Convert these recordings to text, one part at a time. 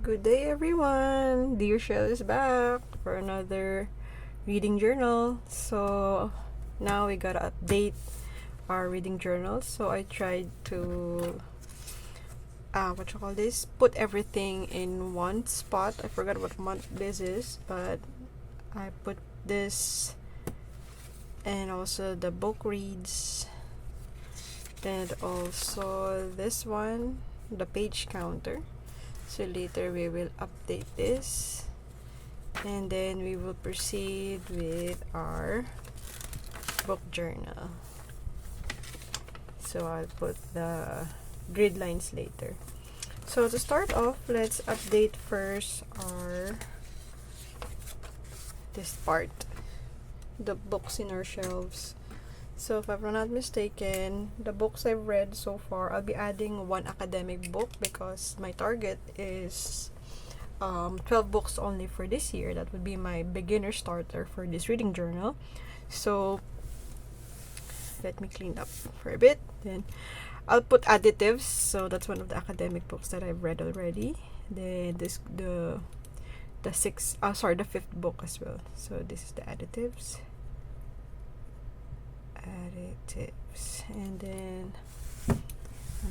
Good day, everyone. Dear Shell is back for another reading journal. So now we gotta update our reading journal. So I tried to put everything in one spot. I forgot what month this is, but I put this and also the book reads and also this one, the page counter. So later we will update this and then we will proceed with our book journal. So I'll put the grid lines later. So to start off, let's update first this part, the books in our shelves. So if I'm not mistaken, the books I've read so far, I'll be adding one academic book because my target is 12 books only for this year. That would be my beginner starter for this reading journal. So let me clean up for a bit. Then I'll put additives. So that's one of the academic books that I've read already. Then the fifth book as well. So this is the additives, and then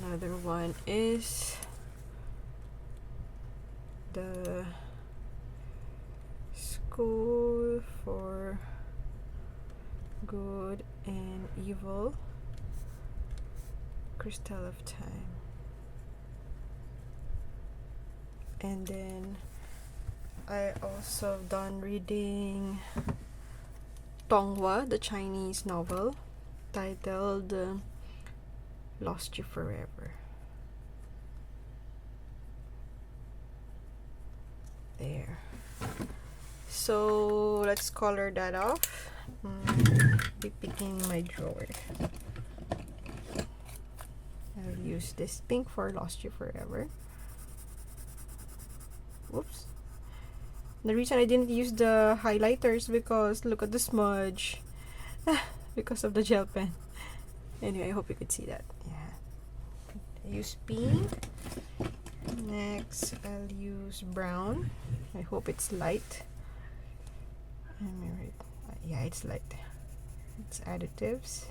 another one is the School for Good and Evil, Crystal of Time. And then I also done reading Tonghua, the Chinese novel titled Lost You Forever. There. So let's color that off. Be picking my drawer. I'll use this pink for Lost You Forever. Whoops. The reason I didn't use the highlighters because look at the smudge. Because of the gel pen. Anyway, I hope you could see that. Yeah. I use pink. Next, I'll use brown. I hope it's light. Yeah, it's light. It's additives.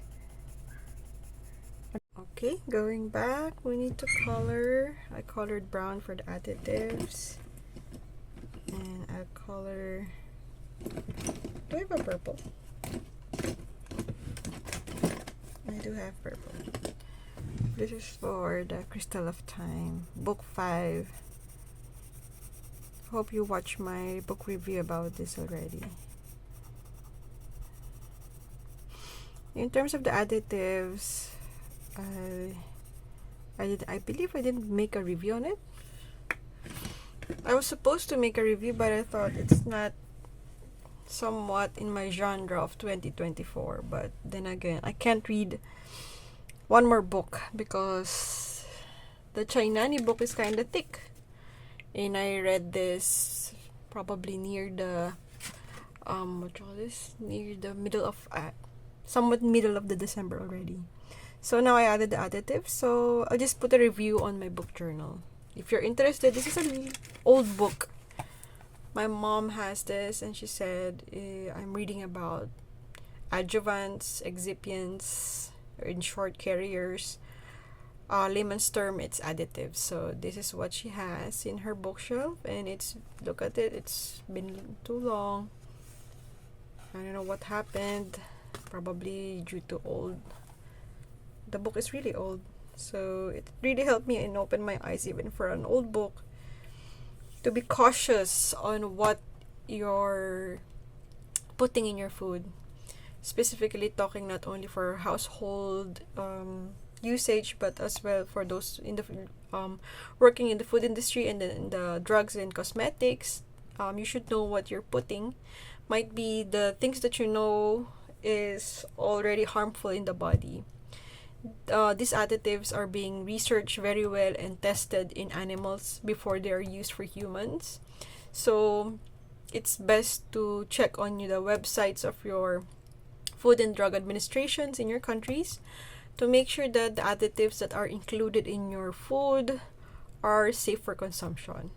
Okay, going back, we need to color. I colored brown for the additives. And I'll color. Do I have a purple? I do have purple. This is for the Crystal of Time, book 5. Hope you watched my book review about this already. In terms of the additives, I believe I didn't make a review on it. I was supposed to make a review, but I thought it's not somewhat in my genre of 2024. But then again, I can't read one more book because the Chainani book is kind of thick, and I read this probably near the near the middle of somewhat middle of the December already. So now I added the additives, so I'll just put a review on my book journal. If you're interested, this is an old book. My mom has this and she said I'm reading about adjuvants, excipients, or in short, carriers. Layman's term, it's additives. So this is what she has in her bookshelf, and look at it, it's been too long. I don't know what happened, probably due to old. The book is really old, so it really helped me and opened my eyes even for an old book to be cautious on what you're putting in your food. Specifically talking not only for household usage, but as well for those in the working in the food industry and in the drugs and cosmetics. You should know what you're putting. Might be the things that you know is already harmful in the body. These additives are being researched very well and tested in animals before they are used for humans. So it's best to check on the websites of your Food and Drug Administrations in your countries to make sure that the additives that are included in your food are safe for consumption.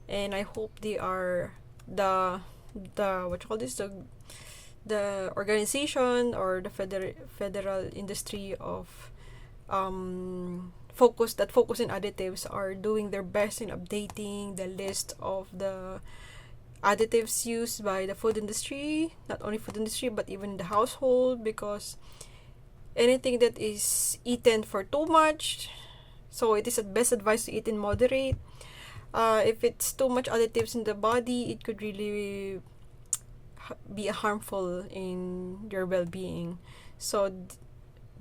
and I hope they are the what you call this, the organization or the federal industry of focus in additives are doing their best in updating the list of the additives used by the food industry, not only food industry but even the household, because anything that is eaten for too much, so it is at best advised to eat in moderate. If it's too much additives in the body, it could really be harmful in your well-being. So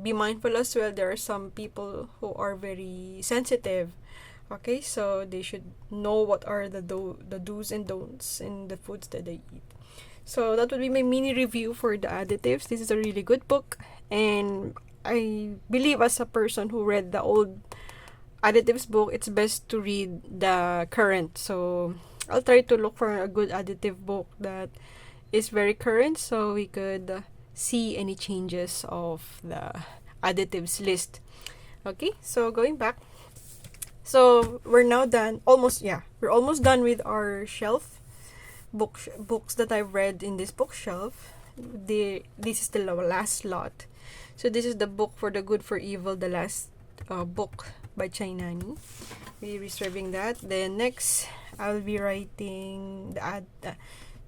be mindful as well. There are some people who are very sensitive. Okay, so they should know what are the do's and don'ts in the foods that they eat. So that would be my mini review for the additives. This is a really good book, and I believe as a person who read the old additives book, it's best to read the current. So I'll try to look for a good additive book that is very current, so we could see any changes of the additives list. Okay, so going back, so we're now done, we're almost done with our shelf books that I've read in this bookshelf. This is the last lot. So this is the book For the Good for Evil, the last book by Chainani. We're reserving that. Then next, I'll be writing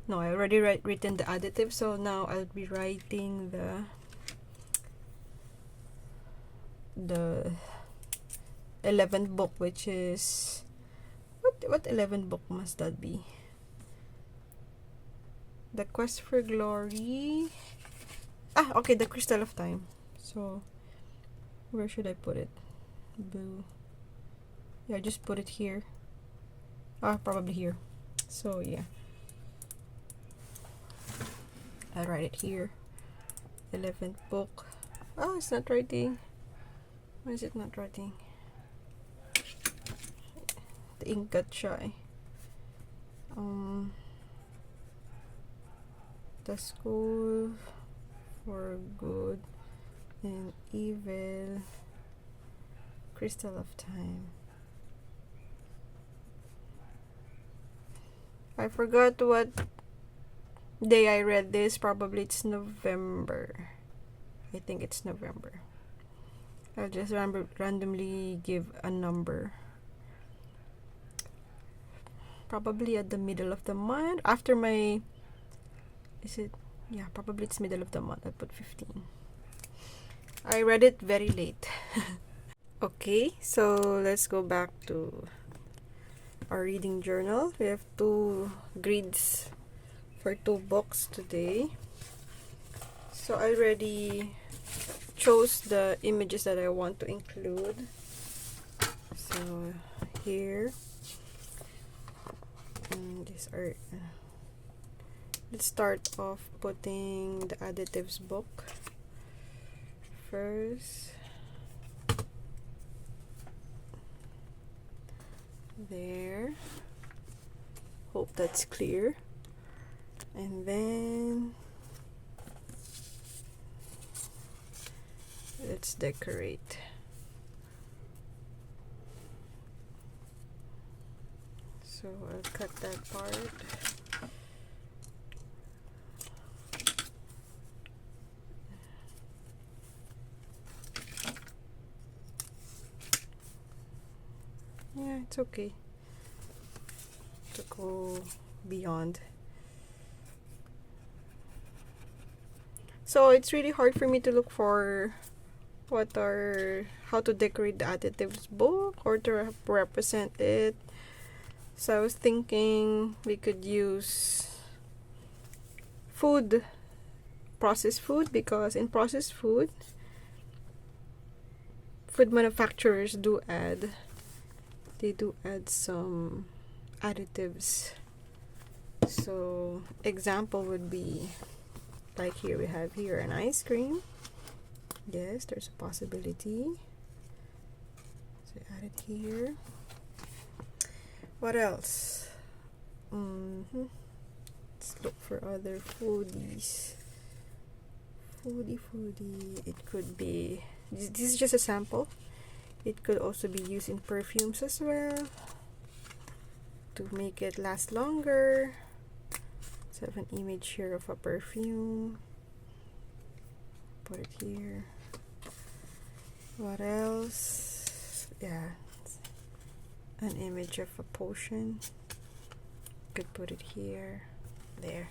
no, I already written the additive, so now I'll be writing the 11th book, which is what 11th book must that be? The Quest for Glory. Okay, The Crystal of Time. So where should I put it? Blue. Yeah, just put it here. Probably here. So yeah, I'll write it here. 11th book. It's not writing. Why is it not writing? The ink got shy. The School for Good and Evil, Crystal of Time. I forgot what day I read this. Probably it's November. I think it's November. I'll just randomly give a number. Probably at the middle of the month. After my... Is it? Yeah, probably it's middle of the month. I put 15. I read it very late. Okay, so let's go back to our reading journal. We have 2 grids for 2 books today. So I already chose the images that I want to include. So here, and these are let's start off putting the additives book first. There, hope that's clear. And then let's decorate. So I'll cut that part. Yeah, it's okay to go beyond. So it's really hard for me to look for how to decorate the additives book or to represent it. So I was thinking we could use processed food, because in processed food manufacturers do add some additives. So example would be like here we have here an ice cream. Yes, there's a possibility. So add it here. What else? Let's look for other foodies. Foodie. It could be, this is just a sample. It could also be used in perfumes as well. to make it last longer. Let's have an image here of a perfume. Put it here. What else? Yeah, an image of a potion. Could put it here. There.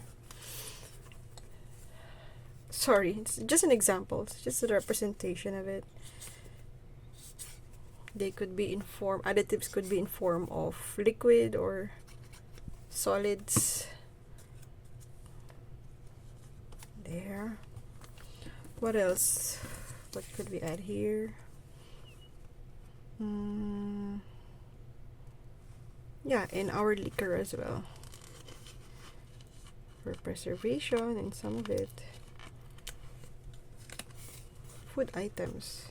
Sorry, it's just an example. It's just a representation of it. They could be in form, additives could be in form of liquid or solids. There. What else? What could we add here? Yeah, in our liquor as well. For preservation and some of it. Food items.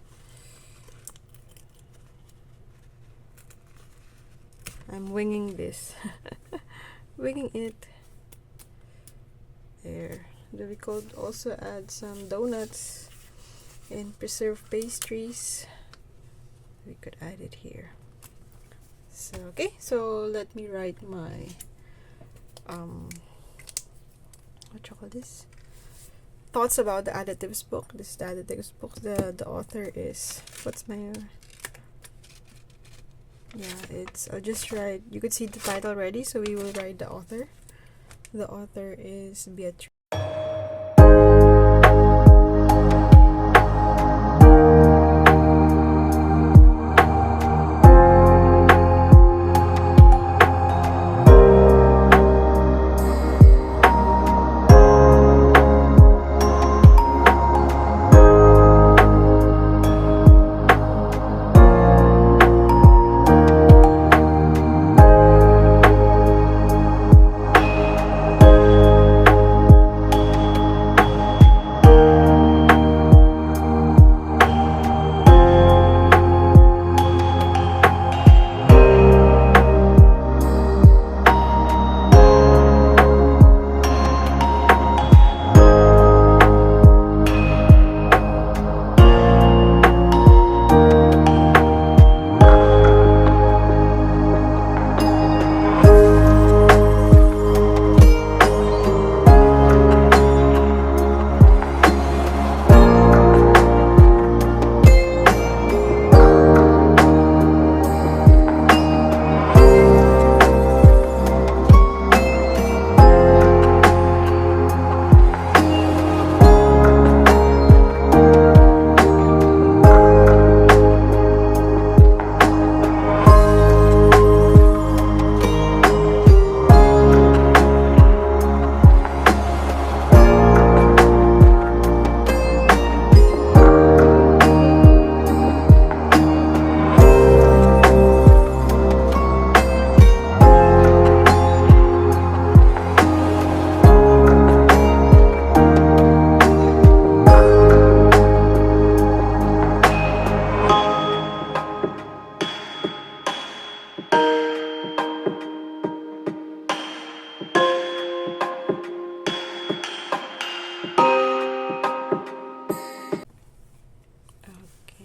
I'm winging this. Winging it. There. Then we could also add some donuts and preserved pastries. We could add it here. So okay, so let me write my what you call this? Thoughts about the additives book. This is the additives book. The author is, what's my yeah, it's, I'll just write, you could see the title already, so we will write the author. The author is Beatrice.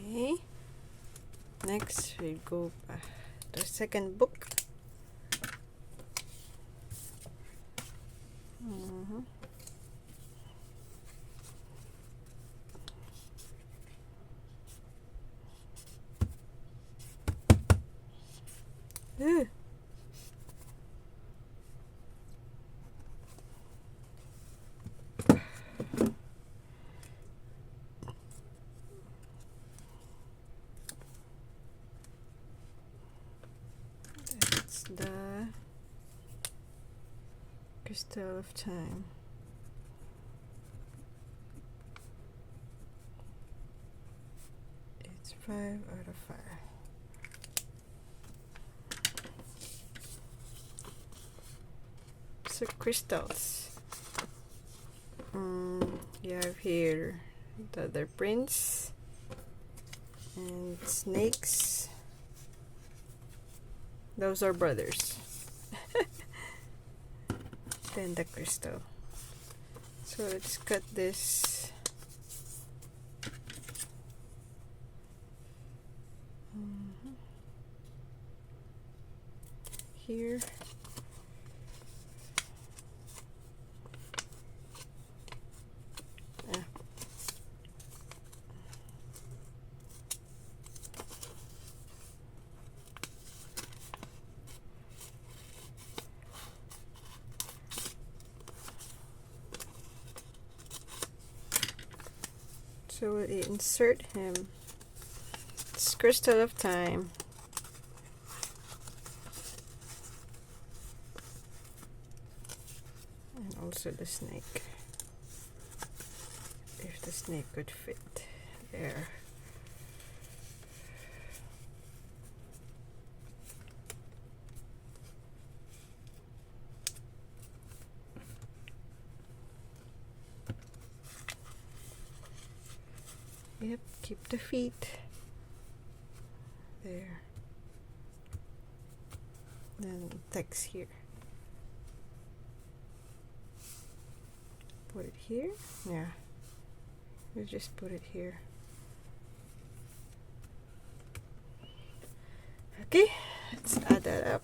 Okay. Next, we go to the second book. Ugh. That's the Crystal of Time. It's 5 out of 5. So crystals. You have here the other prince and snakes. Those are brothers. Then the crystal. So let's cut this. Here. So we'll insert him. It's Crystal of Time. And also the snake. If the snake could fit there. Yep, keep the feet there. Then text here. Put it here. Yeah. We'll just put it here. Okay, let's add that up.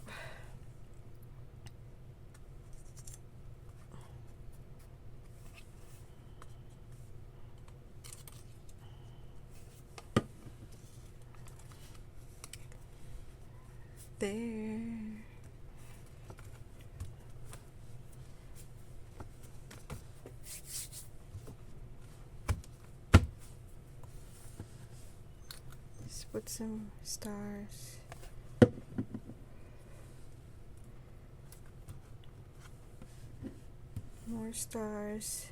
There. Let's put some stars. More stars.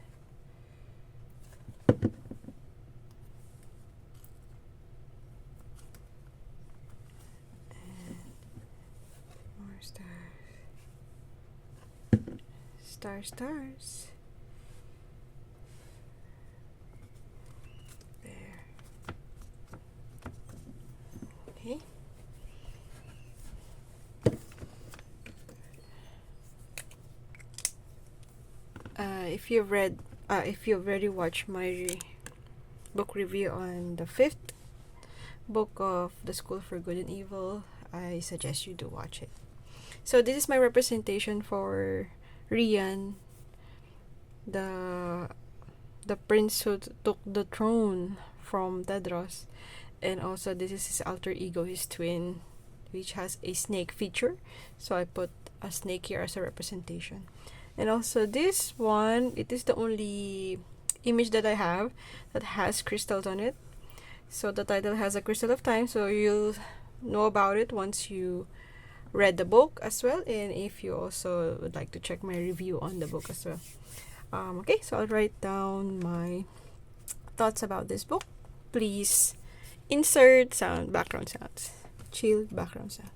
Stars. There. Okay. If you've already watched my book review on the 5th book of The School for Good and Evil, I suggest you to watch it. So this is my representation for Rian, the prince who took the throne from Tedros, and also this is his alter ego, his twin, which has a snake feature. So I put a snake here as a representation. And also this one, it is the only image that I have that has crystals on it. So the title has a Crystal of Time, so you'll know about it once you read the book as well, and if you also would like to check my review on the book as well. Okay, so I'll write down my thoughts about this book. Please insert background sounds. Chill background sounds.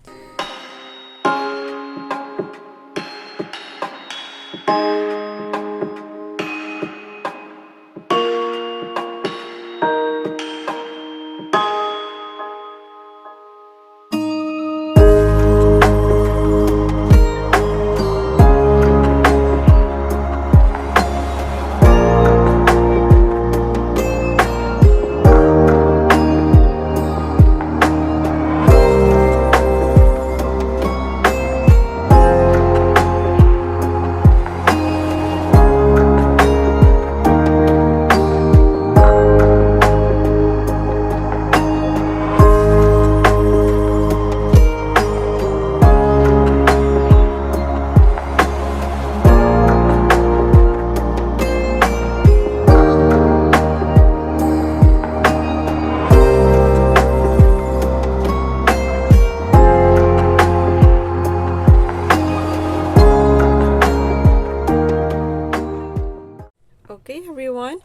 Okay, everyone,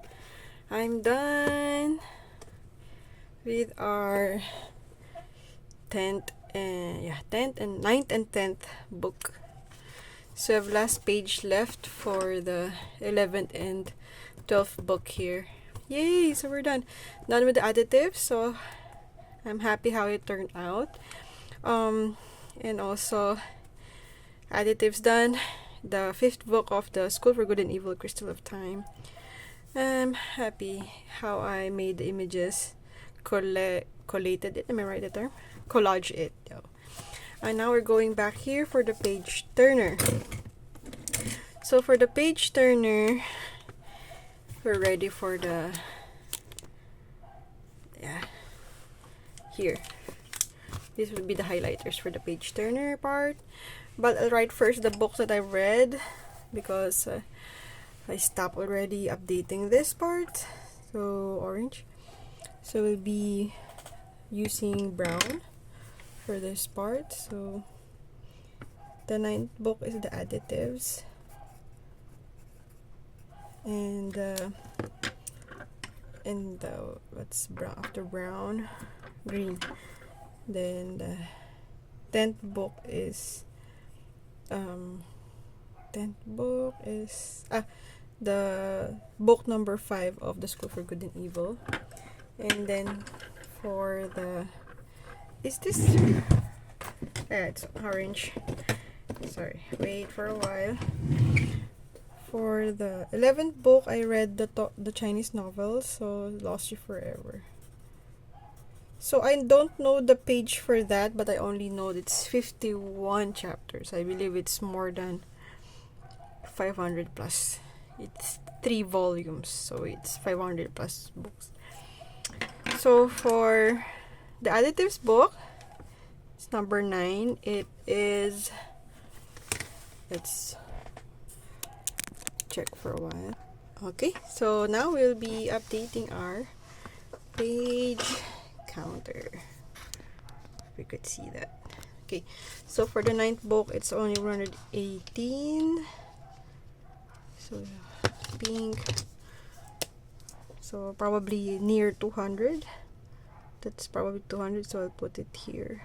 I'm done with our 10th and 9th and 10th book. So I have last page left for the 11th and 12th book here. Yay, so we're done with the additives. So I'm happy how it turned out. And also additives done. The 5th book of The School for Good and Evil, Crystal of Time. I'm happy how I made the images, collated it, am I right the term? Collage it. And now we're going back here for the page turner. So for the page turner, we're ready for the, here. This will be the highlighters for the page turner part. But I'll write first the books that I read because I stopped already updating this part. So orange. So we'll be using brown for this part. So the ninth book is the additives, and what's brown after brown, green. Then the 10th book is um 10th book is the book number 5 of the School for Good and Evil. And then for the it's orange. Sorry, wait for a while. For the 11th book, I read the Chinese novel, so Lost You Forever. So I don't know the page for that, but I only know it's 51 chapters. I believe it's more than 500 plus. It's 3 volumes, so it's 500 plus books. So for the additives book, it's number 9. It is, let's check for a while. Okay, so now we'll be updating our page counter. We could see that. Okay, so for the 9th book, it's only 118. So pink. So probably near 200. That's probably 200, so I'll put it here.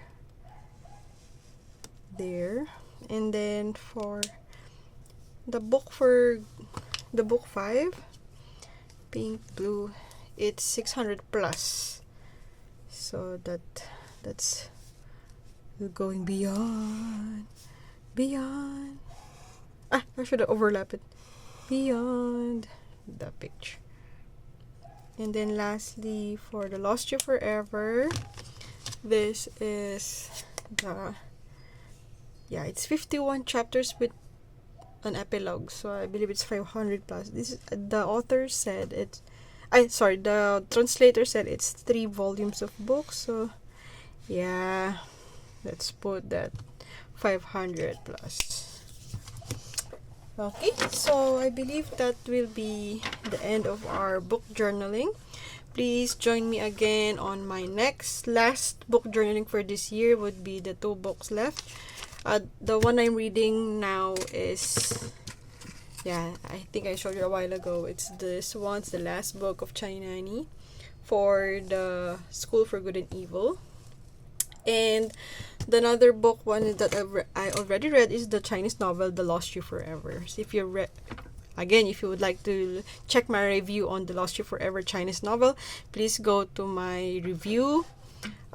There. And then for the book 5, pink, blue, it's 600 plus. So that's going beyond. I should have overlapped it. Beyond the picture. And then lastly, for the Lost You Forever, this is it's 51 chapters with an epilogue, so I believe it's 500 plus. This is, the author said the translator said it's 3 volumes of books, so yeah, let's put that 500 plus. Okay, so I believe that will be the end of our book journaling. Please join me again on my last book journaling for this year. Would be the 2 books left. The one I'm reading now is, I think I showed you a while ago. It's this one's the last book of Chinani for the School for Good and Evil. And the another book one that I already read is the Chinese novel The Lost You Forever. So if you would like to check my review on The Lost You Forever Chinese novel, please go to my review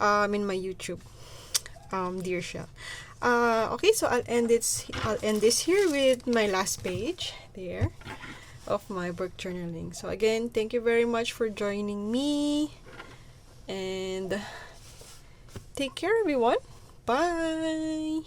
in my YouTube, Dear Shell. Okay, so I'll end this here with my last page there of my book journaling. So again, thank you very much for joining me, and take care, everyone. Bye.